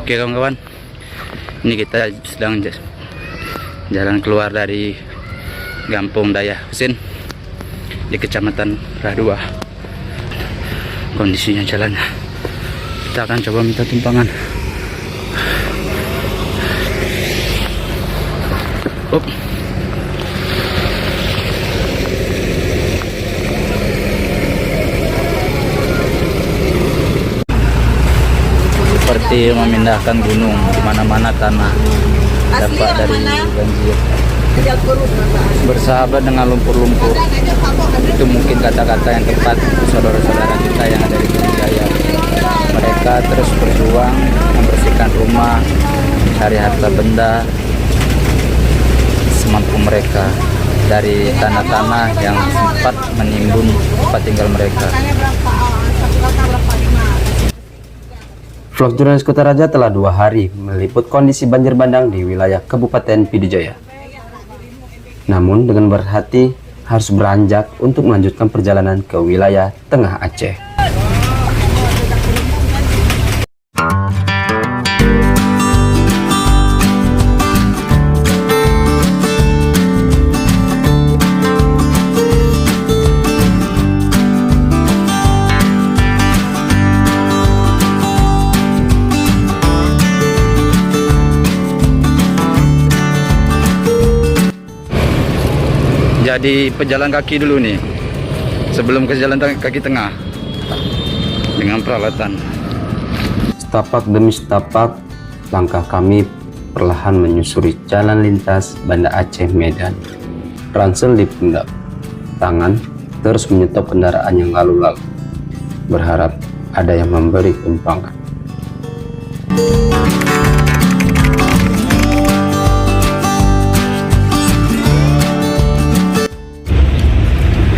Oke kawan-kawan, ini kita sedang jalan keluar dari Kampung Daya Husin di Kecamatan Radua. Kondisinya jalan, kita akan coba minta tumpangan. Seperti memindahkan gunung, di mana-mana tanah dampak dari banjir. Bersahabat dengan lumpur-lumpur, itu mungkin kata-kata yang tepat saudara-saudara kita yang ada di Gunung Jaya. Mereka terus berjuang membersihkan rumah, cari harta benda semampu mereka dari tanah-tanah yang sempat menimbun tempat tinggal mereka. Vlog Jurnalis Kutaraja telah 2 hari meliput kondisi banjir bandang di wilayah Kabupaten Pidijaya. Namun dengan berhati harus beranjak untuk melanjutkan perjalanan ke wilayah Tengah Aceh. Jadi pejalan kaki dulu nih sebelum ke jalan kaki tengah dengan peralatan. Setapak demi setapak langkah kami perlahan menyusuri jalan lintas Banda Aceh Medan. Ransel di pundak, tangan terus menyetop kendaraan yang lalu-lalu, berharap ada yang memberi tumpangan.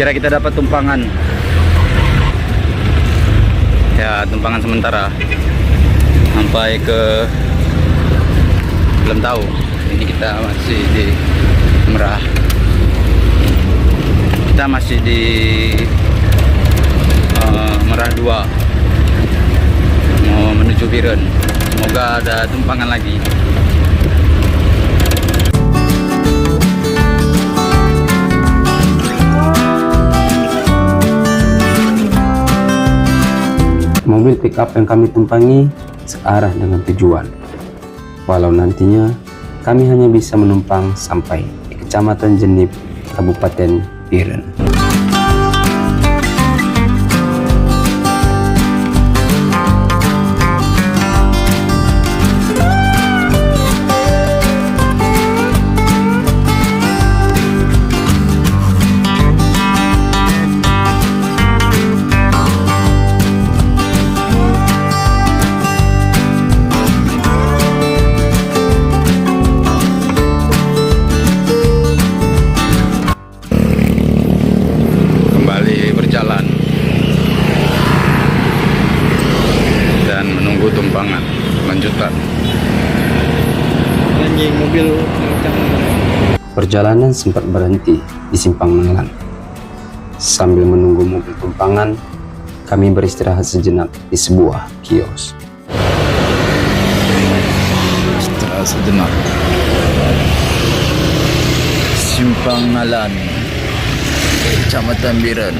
Kira kita dapat tumpangan ya, tumpangan sementara sampai ke belum tahu. Ini kita masih di Merah, kita masih di Merah 2 mau menuju Biren. Semoga ada tumpangan lagi. Mobil pick-up yang kami tumpangi searah dengan tujuan, walau nantinya kami hanya bisa menumpang sampai di Kecamatan Jenib, Kabupaten Biren. Tumpangan lanjutan. Perjalanan sempat berhenti di Simpang Nanglan. Sambil menunggu mobil tumpangan, kami beristirahat sejenak di sebuah kios. Istirahat sejenak. Simpang Nalan, Kecamatan Biren.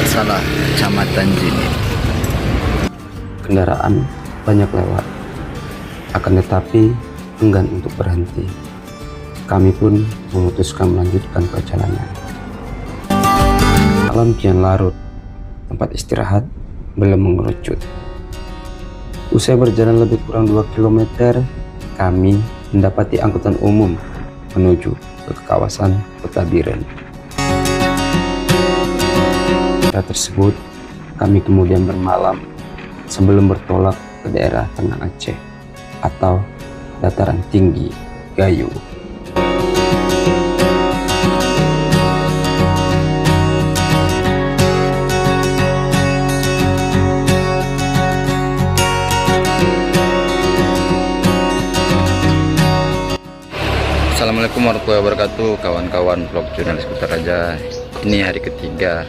Salah, Kecamatan Jenib. Kendaraan banyak lewat, akan tetapi enggan untuk berhenti. Kami pun memutuskan melanjutkan perjalanan. Malam kian larut, tempat istirahat belum mengerucut. Usai berjalan lebih kurang 2 km, kami mendapati angkutan umum menuju ke kawasan Kota Biren. Pada tersebut, kami kemudian bermalam sebelum bertolak ke daerah Tengah Aceh atau dataran tinggi Gayo. Assalamualaikum warahmatullahi wabarakatuh, kawan-kawan vlog Jurnalis Kutaraja. Ini hari ketiga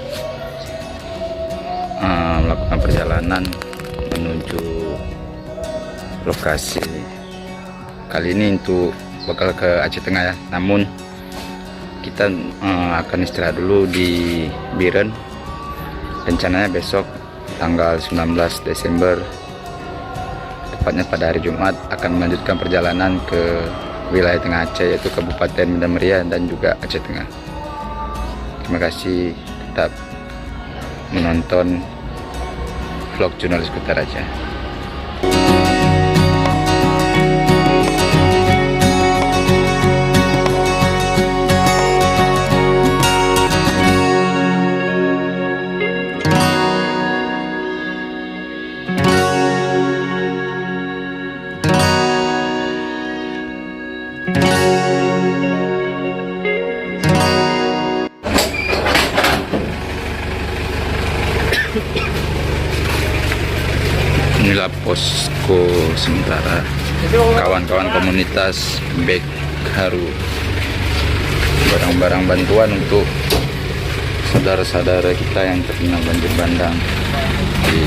melakukan perjalanan menuju lokasi kali ini untuk bakal ke Aceh Tengah ya. Namun kita akan istirahat dulu di Biren. Rencananya besok tanggal 19 Desember, tepatnya pada hari Jumat, akan melanjutkan perjalanan ke wilayah Tengah Aceh, yaitu Kabupaten Medan Meriah dan juga Aceh Tengah. Terima kasih, tetap menonton vlog Jurnalis Kutaraja. Inilah posko sementara kawan-kawan komunitas Bek Haru, barang-barang bantuan untuk saudara-saudara kita yang terkena banjir bandang di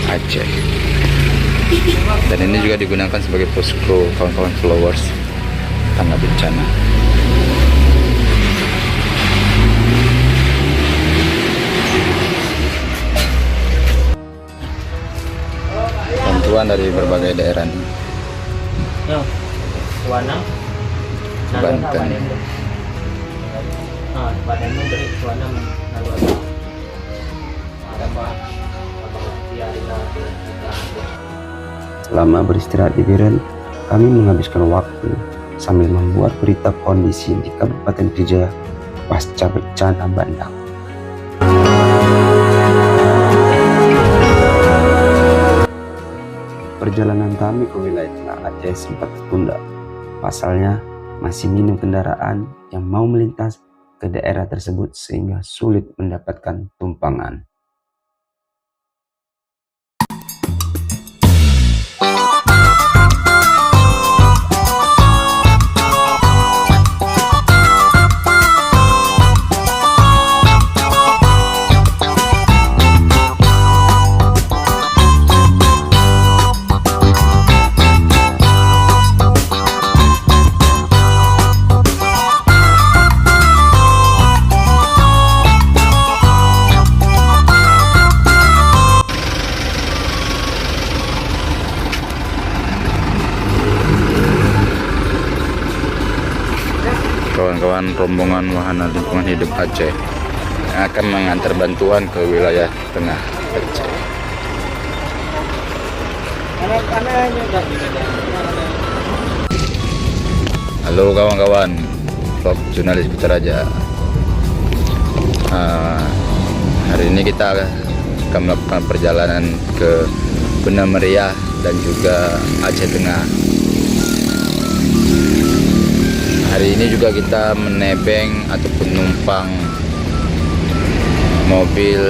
Aceh. Dan ini juga digunakan sebagai posko kawan-kawan followers tanggap bencana. Bantuan dari berbagai daerah nih. Banten. Selama beristirahat di Biren, kami menghabiskan waktu sambil membuat berita kondisi di Kabupaten Pidijaya pasca bencana bandang. Perjalanan kami ke wilayah Tengah Aceh sempat tertunda. Pasalnya, masih minim kendaraan yang mau melintas ke daerah tersebut sehingga sulit mendapatkan tumpangan. Kawan-kawan rombongan wahana lingkungan hidup Aceh yang akan mengantar bantuan ke wilayah Tengah Aceh. Halo kawan-kawan vlog Jurnalis Kutaraja. Hari ini kita akan melakukan perjalanan ke Medan Meriah dan juga Aceh Tengah. Hari ini juga kita menebeng ataupun numpang mobil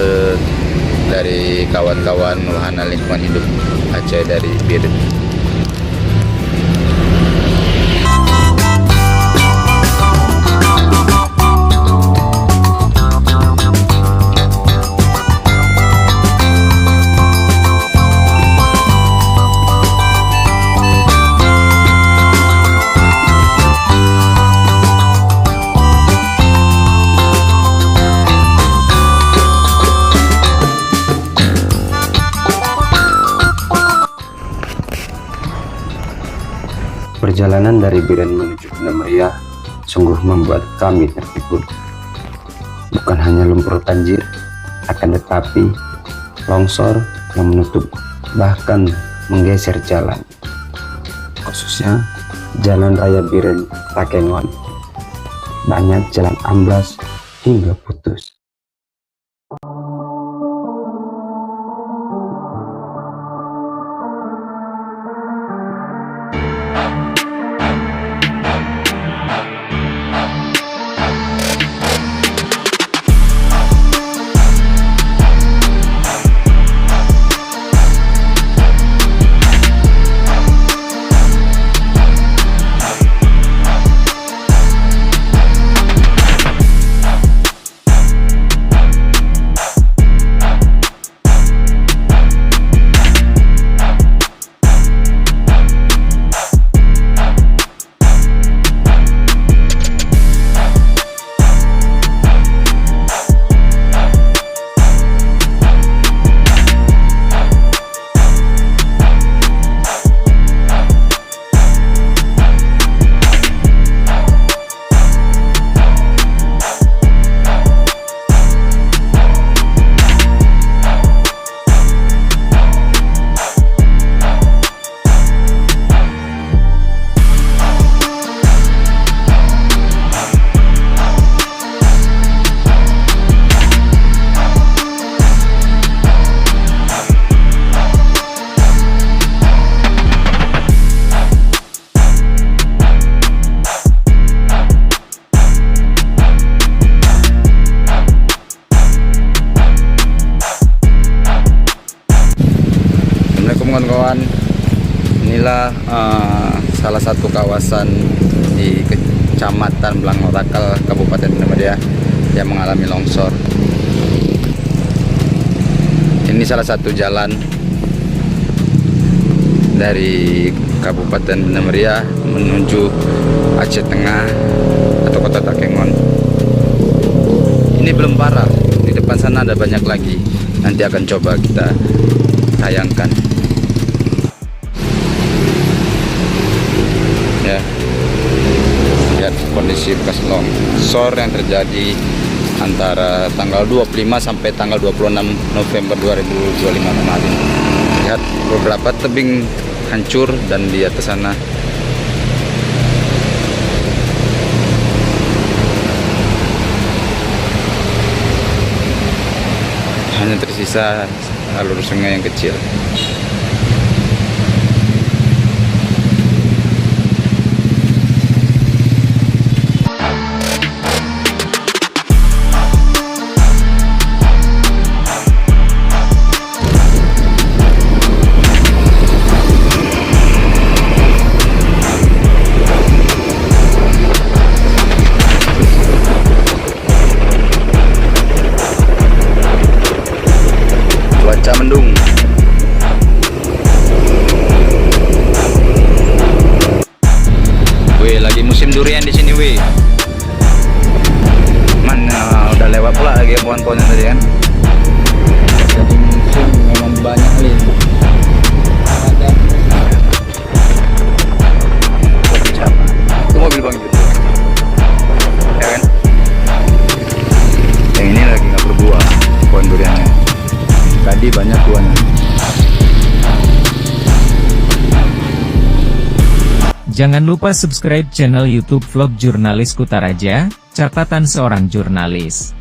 dari kawan-kawan wahana lingkungan hidup Aceh dari Biren. Perjalanan dari Biren menuju Medan Meriah sungguh membuat kami tertipu. Bukan hanya lumpur banjir, akan tetapi longsor yang menutup bahkan menggeser jalan, khususnya jalan raya Biren Takengon. Banyak jalan amblas hingga putus. inilah salah satu kawasan di Kecamatan Blangnorakal, Kabupaten Banda Muria yang mengalami longsor. Ini salah satu jalan dari Kabupaten Banda Muria menuju Aceh Tengah atau Kota Takengon. Ini belum parah, di depan sana ada banyak lagi. Nanti akan coba kita tayangkan. Ya, lihat kondisi bekas longsor yang terjadi antara tanggal 25 sampai tanggal 26 November 2025 kemarin. Lihat beberapa tebing hancur dan di atas sana hanya tersisa alur sungai yang kecil. Cuaca mendung. Wih, lagi musim durian di sini, wih. Mana udah lewat pula lagi pohon-pohonnya tadi kan. Jadi musim memang banyak kali. Ada. Itu mobil bang gitu. Ya kan? Yang ini lagi nggak berbuah pohon duriannya. Tadi banyak buahnya. Jangan lupa subscribe channel YouTube Vlog Jurnalis Kutaraja, catatan seorang jurnalis.